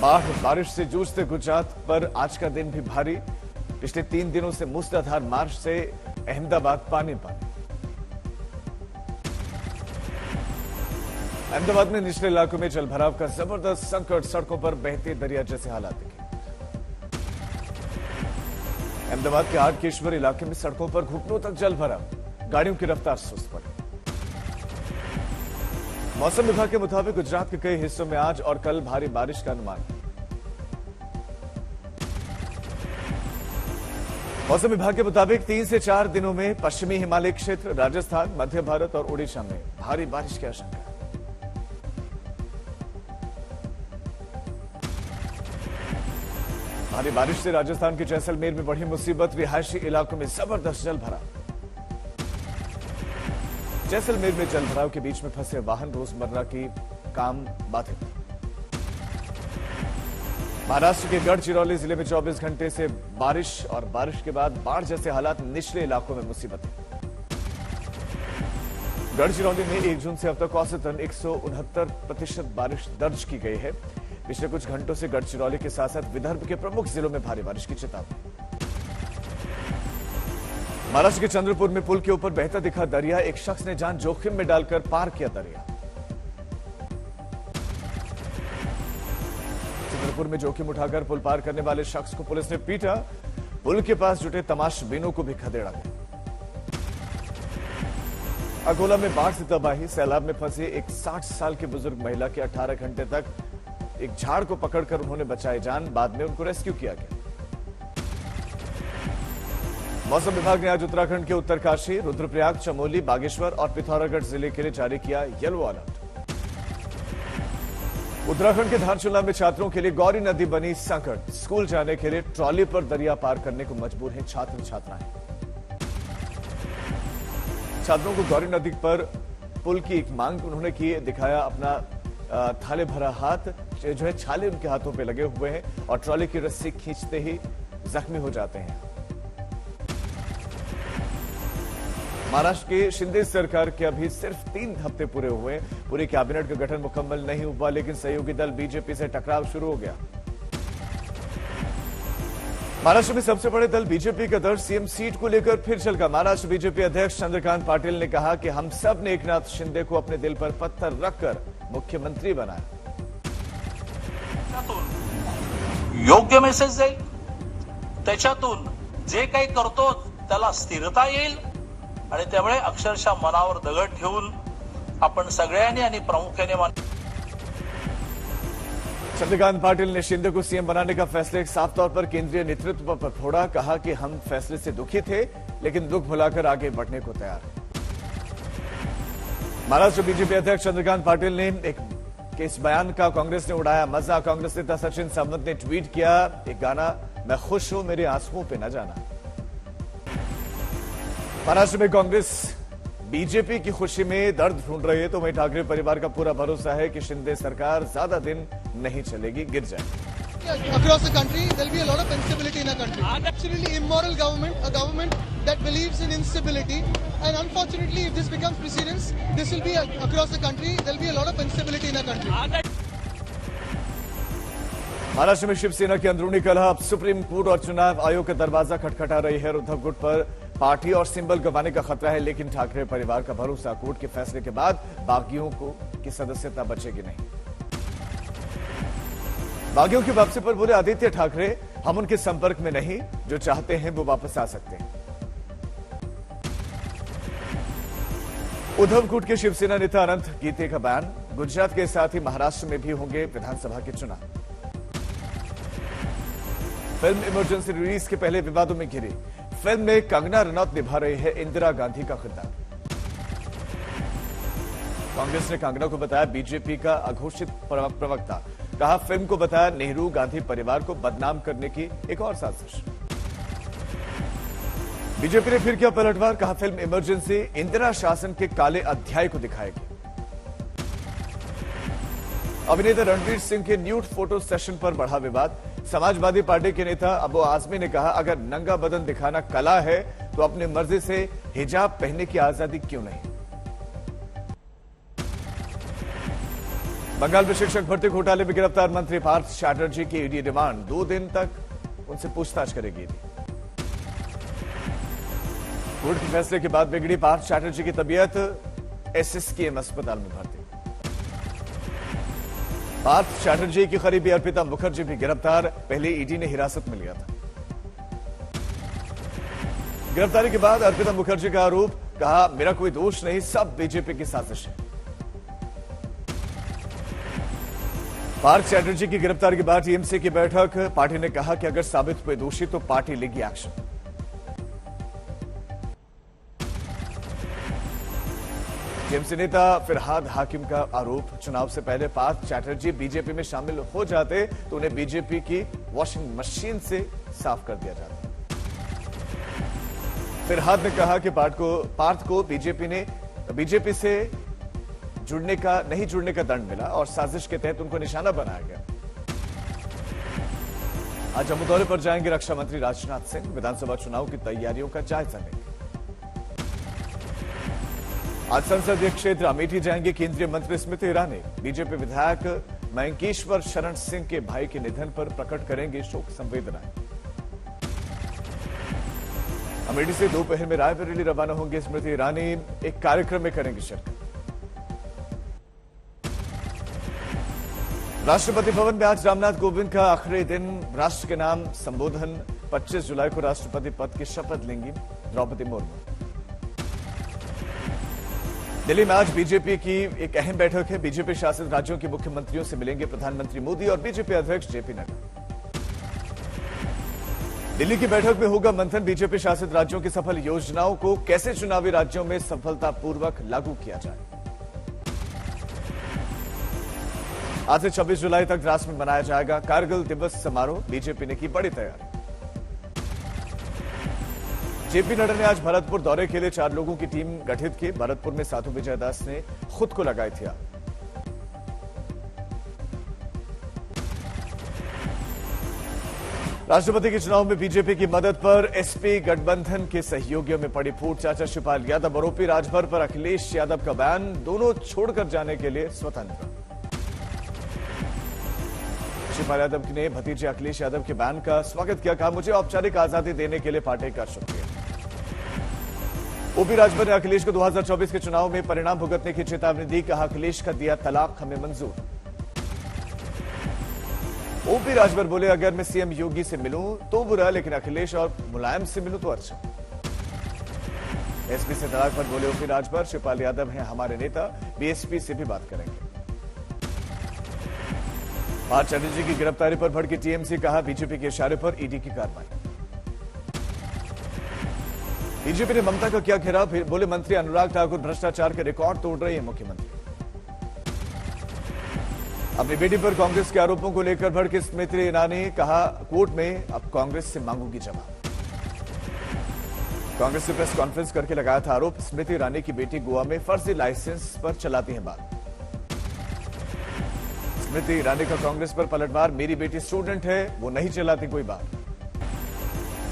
बाढ़ बारिश से जूझते गुजरात पर आज का दिन भी भारी। पिछले 3 दिनों से मूसलाधार बारिश से अहमदाबाद पानी पानी। अहमदाबाद में निचले इलाकों में जलभराव का जबरदस्त संकट, सड़कों पर बहते दरिया जैसे हालात दिखे। अहमदाबाद के आरकेश्वर इलाके में सड़कों पर घुटनों तक जलभराव, गाड़ियों की रफ्तार सुस्त पड़ी। मौसम विभाग के मुताबिक गुजरात के कई हिस्सों में आज और कल भारी बारिश का अनुमान। मौसम विभाग के मुताबिक 3 से 4 दिनों में पश्चिमी हिमालय क्षेत्र, राजस्थान, मध्य भारत और ओडिशा में भारी बारिश की आशंका है। भारी बारिश से राजस्थान के जैसलमेर में बढ़ी मुसीबत, रिहायशी इलाकों में जबरदस्त जलभराव। जैसलमेर में जलभराव के बीच में फंसे वाहन, रोजमर्रा की काम बाधित। महाराष्ट्र के गढ़चिरौली जिले में 24 घंटे से बारिश और बारिश के बाद बाढ़ जैसे हालात, निचले इलाकों में मुसीबत। गढ़चिरौली में 1 जून से अब तक औसतन 169% बारिश दर्ज की गई है। पिछले कुछ घंटों से गढ़चिरौली के साथ साथ विदर्भ के प्रमुख जिलों में भारी बारिश की चेतावनी। महाराष्ट्र के चंद्रपुर में पुल के ऊपर बहता दिखा दरिया, एक शख्स ने जान जोखिम में डालकर पार किया दरिया। चंद्रपुर में जोखिम उठाकर पुल पार करने वाले शख्स को पुलिस ने पीटा। पुल के पास जुटे तमाशबीनों को भी खदेड़ा गया। अकोला में बाढ़ से तबाही, सैलाब में फंसी एक 60 साल की बुजुर्ग महिला की 18 घंटे तक एक झाड़ को पकड़कर उन्होंने बचाई जान, बाद में उनको रेस्क्यू किया गया। मौसम विभाग ने आज उत्तराखंड के उत्तरकाशी, रुद्रप्रयाग, चमोली, बागेश्वर और पिथौरागढ़ जिले के लिए जारी किया येलो अलर्ट। उत्तराखंड के धारचूला में छात्रों के लिए गौरी नदी बनी संकट। स्कूल जाने के लिए ट्रॉली पर दरिया पार करने को मजबूर हैं छात्र छात्राएं। छात्रों को गौरी नदी पर पुल की एक मांग उन्होंने की, दिखाया अपना थाले भरा हाथ, जो है छाले उनके हाथों पे लगे हुए हैं और ट्रॉली की रस्सी खींचते ही जख्मी हो जाते हैं। महाराष्ट्र की शिंदे सरकार के अभी सिर्फ 3 हफ्ते पूरे हुए। पूरी कैबिनेट का गठन मुकम्मल नहीं हुआ, लेकिन सहयोगी दल बीजेपी से टकराव शुरू हो गया। महाराष्ट्र में सबसे बड़े दल बीजेपी का दल सीएम सीट को लेकर फिर चलका। महाराष्ट्र बीजेपी अध्यक्ष चंद्रकांत पाटिल ने कहा कि हम सब ने एकनाथ शिंदे को अपने दिल पर पत्थर रखकर मुख्यमंत्री बनाया। योग्य मेसेज जाईल, त्याच्यातून जे काही करतो त्याला स्थिरता येईल आणि त्यामुळे अक्षरशः मनावर दगड ठेवून आपण सगळ्यांनी आणि प्रामुख्याने चंद्रकांत पाटिल ने शिंदे को सीएम बनाने का फैसले साफ तौर पर केंद्रीय नेतृत्व पर फोड़ा। कहा कि हम फैसले से दुखी थे, लेकिन दुख भुलाकर आगे बढ़ने को तैयार। महाराष्ट्र बीजेपी अध्यक्ष चंद्रकांत पाटिल ने इस बयान का कांग्रेस ने उड़ाया मजा। कांग्रेस नेता सचिन सावंत ने ट्वीट किया, एक गाना, मैं खुश हूं मेरे आंसुओं पे न जाना। महाराष्ट्र में कांग्रेस बीजेपी की खुशी में दर्द ढूंढ रही है, तो वहीं ठाकरे परिवार का पूरा भरोसा है कि शिंदे सरकार ज्यादा दिन नहीं चलेगी, गिर जाएगी। Across the country, there will be a lot of instability in our country. Absolutely immoral government, a government that believes in instability, and unfortunately, if this becomes precedence, this will be across the country. There will be a lot of instability in our country. Maharashtra में शिवसेना की अंदरूनी कलह अब supreme court और चुनाव आयोग का दरवाजा खटखटा रही है। उद्धव गुट पर पार्टी और सिंबल गंवाने का खतरा है, लेकिन ठाकरे परिवार का भरोसा, कोर्ट के फैसले के बाद बागियों की सदस्यता बचेगी नहीं। बागियों की वापसी पर बोले आदित्य ठाकरे, हम उनके संपर्क में नहीं, जो चाहते हैं वो वापस आ सकते हैं। उद्धव गुट के शिवसेना नेता अनंत गीते का बयान, गुजरात के साथ ही महाराष्ट्र में भी होंगे विधानसभा के चुनाव। फिल्म इमरजेंसी रिलीज के पहले विवादों में घिरी। फिल्म में कंगना रनौत निभा रही है इंदिरा गांधी का किरदार। कांग्रेस ने कंगना को बताया बीजेपी का अघोषित प्रवक्ता। कहा फिल्म को बताया नेहरू गांधी परिवार को बदनाम करने की एक और साजिश। बीजेपी ने फिर किया पलटवार। कहा फिल्म इमरजेंसी इंदिरा शासन के काले अध्याय को दिखाएगी। अभिनेता रणवीर सिंह के न्यूड फोटो सेशन पर बढ़ा विवाद। समाजवादी पार्टी के नेता अबू आजमी ने कहा, अगर नंगा बदन दिखाना कला है तो अपनी मर्जी से हिजाब पहनने की आजादी क्यों नहीं। बंगाल में शिक्षक भर्ती घोटाले में गिरफ्तार मंत्री पार्थ चैटर्जी की ईडी रिमांड 2 दिन तक उनसे पूछताछ करेगी। कोर्ट के फैसले के बाद बिगड़ी पार्थ चैटर्जी की तबीयत, एसएसकेएम अस्पताल में भर्ती। पार्थ चैटर्जी की करीबी अर्पिता मुखर्जी भी गिरफ्तार, पहले ईडी ने हिरासत में लिया था। गिरफ्तारी के बाद अर्पिता मुखर्जी का आरोप, कहा मेरा कोई दोष नहीं, सब बीजेपी की साजिश है। पार्थ चैटर्जी की गिरफ्तारी के बाद टीएमसी की बैठक, पार्टी ने कहा कि अगर साबित हुए दोषी तो पार्टी लेगी एक्शन। टीएमसी नेता फिरहाद हाकिम का आरोप, चुनाव से पहले पार्थ चैटर्जी बीजेपी में शामिल हो जाते तो उन्हें बीजेपी की वॉशिंग मशीन से साफ कर दिया जाता। फिरहाद ने कहा कि पार्थ को बीजेपी से नहीं जुड़ने का दंड मिला और साजिश के तहत उनको निशाना बनाया गया। आज जम्मू दौरे पर जाएंगे रक्षा मंत्री राजनाथ सिंह, विधानसभा चुनाव की तैयारियों का जायजा लेंगे। आज संसदीय क्षेत्र अमेठी जाएंगे केंद्रीय मंत्री स्मृति ईरानी, बीजेपी विधायक मयंकेश्वर शरण सिंह के भाई के निधन पर प्रकट करेंगे शोक संवेदनाएं। अमेठी से दोपहर में रायबरेली रवाना होंगे स्मृति ईरानी, एक कार्यक्रम में करेंगे शिरकत। राष्ट्रपति भवन में आज रामनाथ कोविंद का आखिरी दिन, राष्ट्र के नाम संबोधन। 25 जुलाई को राष्ट्रपति पद की शपथ लेंगी द्रौपदी मुर्मू। दिल्ली में आज बीजेपी की एक अहम बैठक है, बीजेपी शासित राज्यों के मुख्यमंत्रियों से मिलेंगे प्रधानमंत्री मोदी और बीजेपी अध्यक्ष जेपी नड्डा। दिल्ली की बैठक में होगा मंथन, बीजेपी शासित राज्यों की सफल योजनाओं को कैसे चुनावी राज्यों में सफलतापूर्वक लागू किया जाए। आज से 26 जुलाई तक द्रास में मनाया जाएगा कारगिल दिवस समारोह, बीजेपी ने की बड़ी तैयारी। जेपी नड्डा ने आज भरतपुर दौरे के लिए 4 लोगों की टीम गठित की, भरतपुर में साधु विजय दास ने खुद को लगाई थी आग। राष्ट्रपति के चुनाव में बीजेपी की मदद पर एसपी गठबंधन के सहयोगियों में पड़ी फूट, चाचा शिवपाल यादव आरोपी, राजभर पर अखिलेश यादव का बयान, दोनों छोड़कर जाने के लिए स्वतंत्र। शिवपाल यादव ने भतीजे अखिलेश यादव के बयान का स्वागत किया, कहा मुझे औपचारिक आजादी देने के लिए पार्टी का शुक्रिया। ओपी राजभर ने अखिलेश को 2024 के चुनाव में परिणाम भुगतने की चेतावनी दी, कहा अखिलेश का दिया तलाक हमें मंजूर। ओपी राजभर बोले अगर मैं सीएम योगी से मिलूं तो बुरा, लेकिन अखिलेश और मुलायम से मिलूं तो अच्छा। एसपी से तलाक पर बोले ओपी राजभर, शिवपाल यादव हैं हमारे नेता, बीएसपी से भी बात करेंगे। पार्थ चैटर्जी की गिरफ्तारी पर भड़की टीएमसी, कहा बीजेपी के इशारे पर ईडी की कार्रवाई। बीजेपी ने ममता का किया घेराव, बोले मंत्री अनुराग ठाकुर भ्रष्टाचार के रिकॉर्ड तोड़ रहे हैं मुख्यमंत्री। अपनी बेटी पर कांग्रेस के आरोपों को लेकर भड़की स्मृति ईरानी, कहा कोर्ट में अब कांग्रेस से मांगूंगी जवाब। कांग्रेस ने प्रेस कॉन्फ्रेंस करके लगाया था आरोप, स्मृति ईरानी की बेटी गोवा में फर्जी लाइसेंस पर चलाती है बात। स्मृति ईरानी का कांग्रेस पर पलटवार, मेरी बेटी स्टूडेंट है, वो नहीं चलाती कोई बात।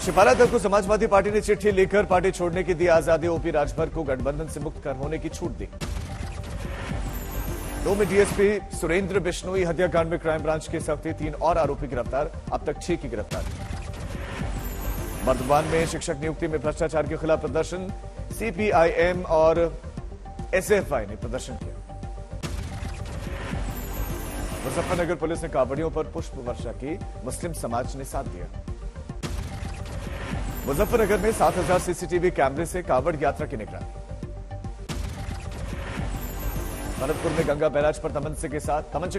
शिवपाल यादव को समाजवादी पार्टी ने चिट्ठी लिखकर पार्टी छोड़ने की दी आजादी, ओपी राजभर को गठबंधन से मुक्त कर होने की छूट दी। दो में डीएसपी सुरेंद्र बिश्नोई हत्याकांड में क्राइम ब्रांच की सख्ती, 3 और आरोपी गिरफ्तार, अब तक 6 की गिरफ्तारी। बर्दवान में शिक्षक नियुक्ति में भ्रष्टाचार के खिलाफ प्रदर्शन, सीपीआईएम और एसएफआई ने प्रदर्शन किया। मुजफ्फरनगर पुलिस ने कावड़ियों पर पुष्प वर्षा की, मुस्लिम समाज ने साथ दिया। मुजफ्फरनगर में 7000 सीसीटीवी कैमरे से कावड़ यात्रा की निगरानी। भरतपुर में गंगा बैराज पर तमंचे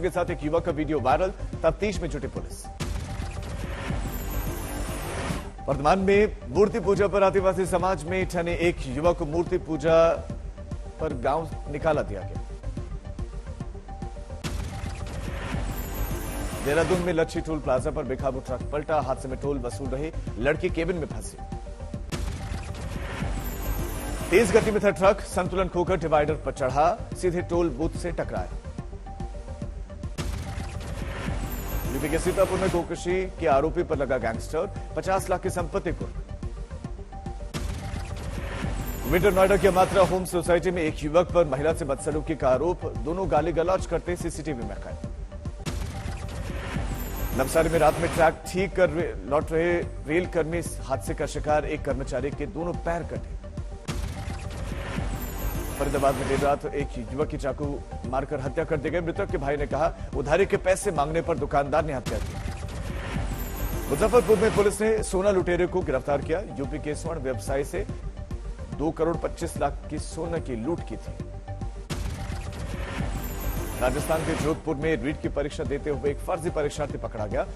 के साथ एक युवक का वीडियो वायरल, तफ्तीश में जुटी पुलिस। वर्धमान में मूर्ति पूजा पर आदिवासी समाज में ठने एक युवक को मूर्ति पूजा पर गांव निकाला दिया गया। देहरादून में लच्छी टोल प्लाजा पर बेकाबू ट्रक पलटा, हादसे में टोल वसूल रही लड़की केबिन में फंसी। तेज गति में था ट्रक, संतुलन खोकर डिवाइडर पर चढ़ा, सीधे टोल बूथ से टकराया। यूपी के सीतापुर में गोकशी के आरोपी पर लगा गैंगस्टर, 50 लाख की संपत्ति को। ग्रेटर नोएडा के मात्रा होम सोसाइटी में एक युवक पर महिला से बदसलूकी का आरोप, दोनों गाली गलौज करते सीसीटीवी में कैद। नवसारी में रात में ट्रैक ठीक कर लौट रहे रेल कर्मी हादसे का शिकार, एक कर्मचारी के दोनों पैर कटे। फरीदाबाद में देर रात एक युवक की चाकू मारकर हत्या कर दी गई। मृतक के भाई ने कहा उधारी के पैसे मांगने पर दुकानदार ने हत्या की। मुजफ्फरपुर में पुलिस ने सोना लुटेरे को गिरफ्तार किया। यूपी के स्वर्ण व्यवसायी से 2 करोड़ 25 लाख की सोने की लूट की थी। राजस्थान के जोधपुर में रीट की परीक्षा देते हुए एक फर्जी परीक्षार्थी पकड़ा गया।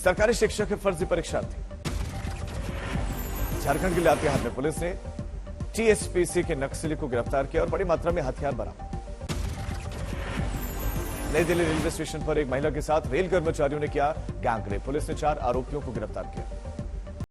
सरकारी शिक्षक के फर्जी परीक्षार्थी। झारखंड के लातेहार में पुलिस ने टीएसपीसी के नक्सली को गिरफ्तार किया और बड़ी मात्रा में हथियार बरामद। नई दिल्ली रेलवे स्टेशन पर एक महिला के साथ रेल कर्मचारियों ने किया गैंगरेप। पुलिस ने 4 आरोपियों को गिरफ्तार किया।